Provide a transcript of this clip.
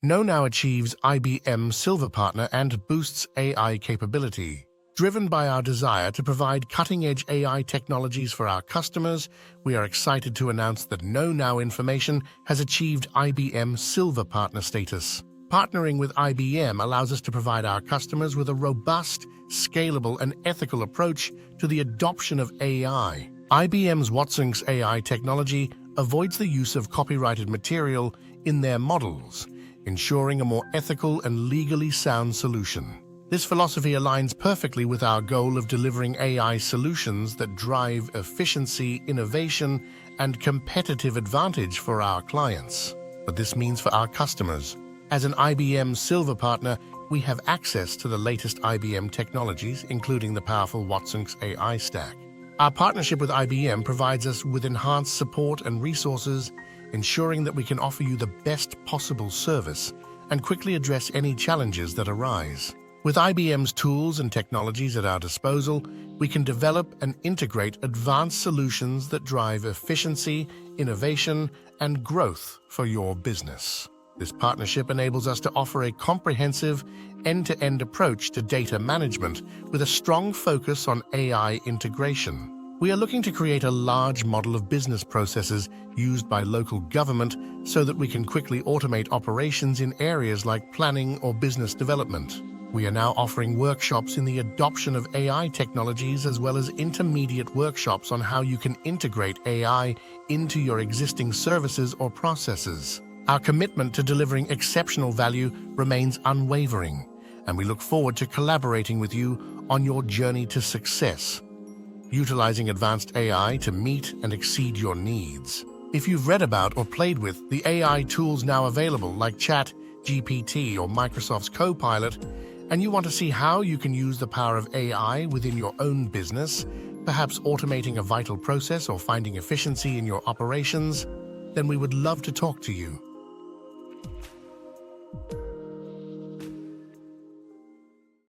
KnowNow achieves IBM Silver Partner and boosts AI capability. Driven by our desire to provide cutting-edge AI technologies for our customers, we are excited to announce that KnowNow Information has achieved IBM Silver Partner status. Partnering with IBM allows us to provide our customers with a robust, scalable, and ethical approach to the adoption of AI. IBM's watsonx AI technology avoids the use of copyrighted material in their models, ensuring a more ethical and legally sound solution. This philosophy aligns perfectly with our goal of delivering AI solutions that drive efficiency, innovation, and competitive advantage for our clients. What this means for our customers. As an IBM Silver Partner, we have access to the latest IBM technologies, including the powerful watsonx AI stack. Our partnership with IBM provides us with enhanced support and resources, ensuring that we can offer you the best possible service and quickly address any challenges that arise. With IBM's tools and technologies at our disposal, we can develop and integrate advanced solutions that drive efficiency, innovation, and growth for your business. This partnership enables us to offer a comprehensive, end-to-end approach to data management with a strong focus on AI integration. We are looking to create a large model of business processes used by local government so that we can quickly automate operations in areas like planning or business development. We are now offering workshops in the adoption of AI technologies as well as intermediate workshops on how you can integrate AI into your existing services or processes. Our commitment to delivering exceptional value remains unwavering, and we look forward to collaborating with you on your journey to success, utilizing advanced AI to meet and exceed your needs. If you've read about or played with the AI tools now available like ChatGPT or Microsoft's Copilot, and you want to see how you can use the power of AI within your own business, perhaps automating a vital process or finding efficiency in your operations, then we would love to talk to you.